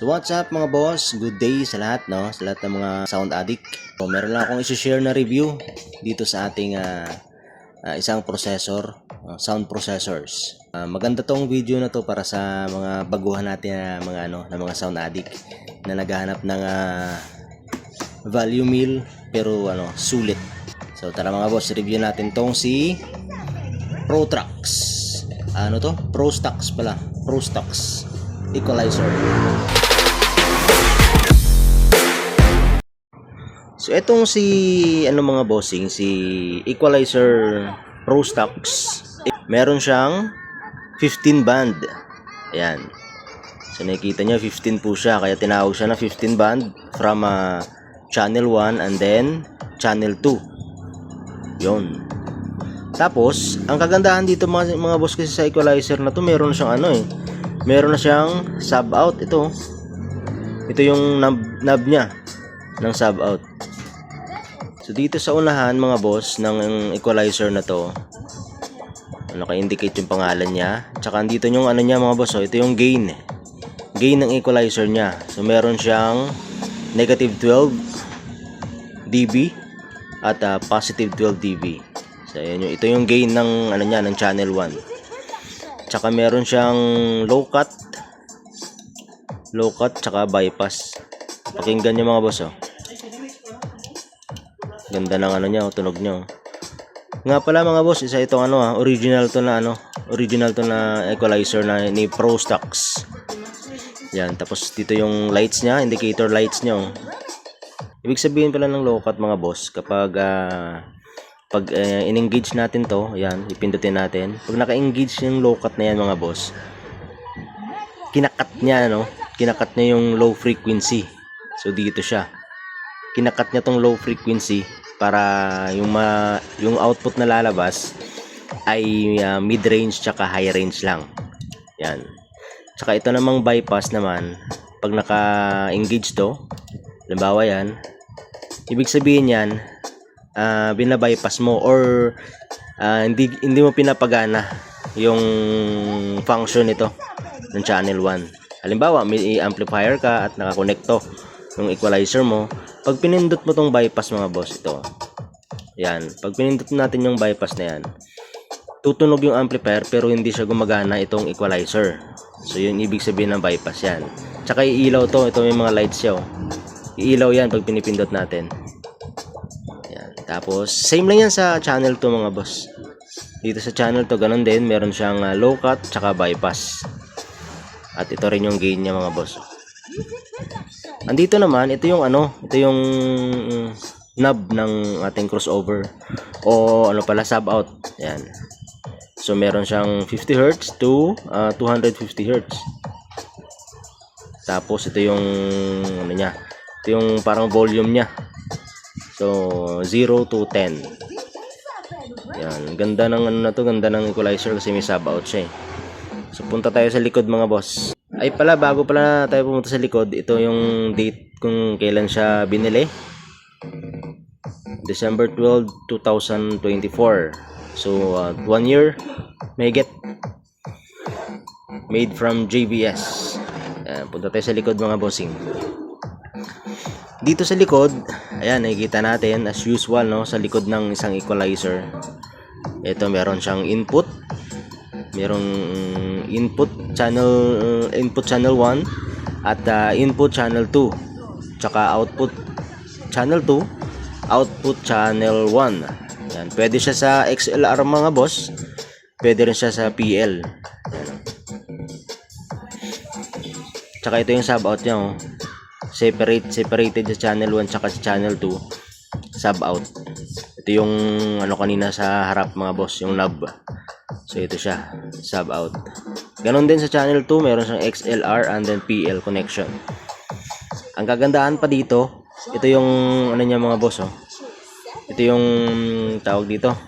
So what's up mga boss? Good day sa lahat, no? Sa lahat ng mga sound addict. So meron lang akong i-share na review dito sa ating isang processor, sound processors. Maganda tong video na to para sa mga baguhan natin na mga sound addict na naghahanap ng value meal pero sulit. So tara mga boss, review natin tong si ProTrax. ProStax pala. ProStax equalizer. So itong si mga bossing, si equalizer ProStax, meron siyang 15 band. Ayan. So nakikita niyo 15 po siya, kaya tinawag siya na 15 band from channel 1 and then channel 2. 'Yon. Tapos, ang kagandahan dito mga boss kasi sa equalizer na to, meron siyang meron na siyang sub out ito. Ito yung knob niya ng sub out. So dito sa unahan mga boss ng equalizer na to, naka-indicate yung pangalan niya. Tsaka dito yung niya mga boss, ito yung gain. Gain ng equalizer niya. So meron siyang negative 12 dB at positive 12 dB. So ayan ito yung gain ng niya ng channel 1. Tsaka meron siyang low cut tsaka bypass. Pakinggan niyo mga boss, Ganda ng niya, tunog niya. Nga pala mga boss, isa itong original to na equalizer na ni ProStax. Yan, tapos dito yung lights niya, indicator lights niya. Ibig sabihin pala ng low cut mga boss, kapag pag in-engage natin to, ayan, ipindutin natin. Pag naka-engage yung low cut na yan mga boss, kinakat niya yung low frequency. So dito siya. Kinakat niya tong low frequency para yung output na lalabas ay mid-range tsaka high range lang. Yan. Tsaka ito namang bypass naman, pag naka-engage to, halimbawa yan, ibig sabihin yan, binabypass mo or hindi mo pinapagana yung function nito ng channel 1. Halimbawa, may amplifier ka at nakakonect to yung equalizer mo. Pag pinindot mo tong bypass mga boss, ito. Yan. Pag pinindot natin yung bypass na yan, tutunog yung amplifier pero hindi siya gumagana itong equalizer. So yun ibig sabihin ng bypass yan. Tsaka iilaw to. Ito may mga lights siya. Iilaw yan pag pinipindot natin. Tapos, same lang yan sa channel 2 mga boss. Dito sa channel 2, ganun din. Meron siyang low cut, tsaka bypass. At ito rin yung gain niya mga boss. Andito naman, ito yung knob ng ating crossover. O sub out. Yan. So, meron siyang 50 Hz to 250 Hz. Tapos, ito yung niya. Ito yung parang volume niya. So 0 to 10. Yan, ganda ng ganda ng equalizer kasi may sub out siya. So punta tayo sa likod mga boss. Ay pala, bago pala tayo pumunta sa likod, ito yung date kung kailan siya binili. December 12, 2024. So 1 year may get. Made from JBS. Yan, punta tayo sa likod mga bossing. Dito sa likod, ayan, nakikita natin as usual sa likod ng isang equalizer. Ito meron siyang input. Merong input channel 1 at input channel 2. Tsaka output channel 2, output channel 1. Yan, pwede siya sa XLR mga boss. Pwede rin siya sa PL. Yan. Tsaka ito yung sub out niya, separated sa channel 1 tsaka sa channel 2 sub out. Ito yung kanina sa harap mga boss, yung knob. So ito siya, sub out. Ganon din sa channel 2, meron siyang XLR and then PL connection. Ang kagandahan pa dito, ito yung niya mga boss, ito yung tawag dito,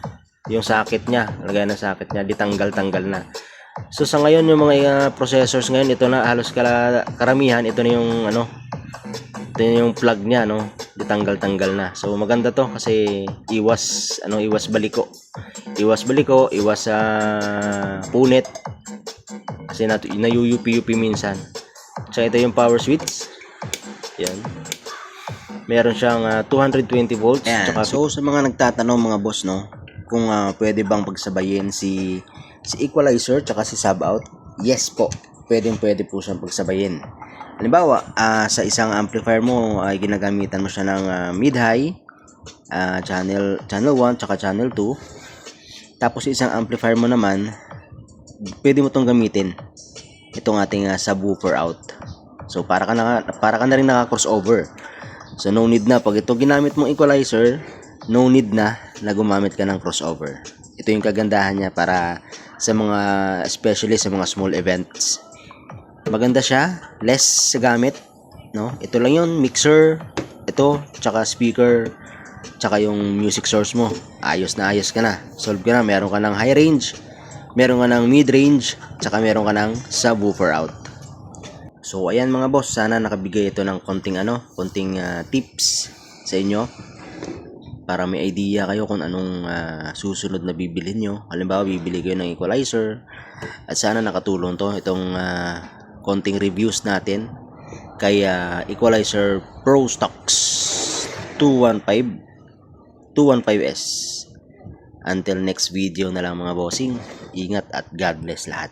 yung socket niya, lagay ng socket niya, ditanggal-tanggal na. So sa ngayon yung mga processors ngayon, ito na halos karamihan, ito na yung ito yung plug niya, ditanggal-tanggal na. So maganda to kasi iwas baliko. Iwas punit kasi nayuyupi-yupi minsan. So ito yung power switch. Yan. Meron siyang 220 volts. Ayan. Tsaka, So sa mga nagtatanong mga boss, no, kung pwede bang pagsabayin si equalizer tsaka si sub out, yes po, pwede po siyang pagsabayin. Halimbawa, sa isang amplifier mo ay ginagamitan mo siya ng mid-high, channel 1 tsaka channel 2. Tapos sa isang amplifier mo naman, pwede mo tong gamitin itong ating subwoofer out. So para ka na rin naka-crossover. So no need na pag ito ginamit mong equalizer, no need na gumamit ka ng crossover. Ito yung kagandahan niya para sa mga, especially sa mga small events. Maganda siya, less sa gamit, no? Ito lang yun, mixer, ito, tsaka speaker, tsaka yung music source mo. Ayos ka na. Solve ka na. Meron ka ng high range, meron ka ng mid range, tsaka meron ka ng subwoofer out. So ayan mga boss, sana nakabigay ito ng konting tips sa inyo para may idea kayo kung anong susunod na bibilhin nyo. Halimbawa, bibili kayo ng equalizer, at sana nakatulong itong konting reviews natin kay Equalizer Pro Stocks 215S. Until next video na lang mga bossing, ingat at God bless lahat.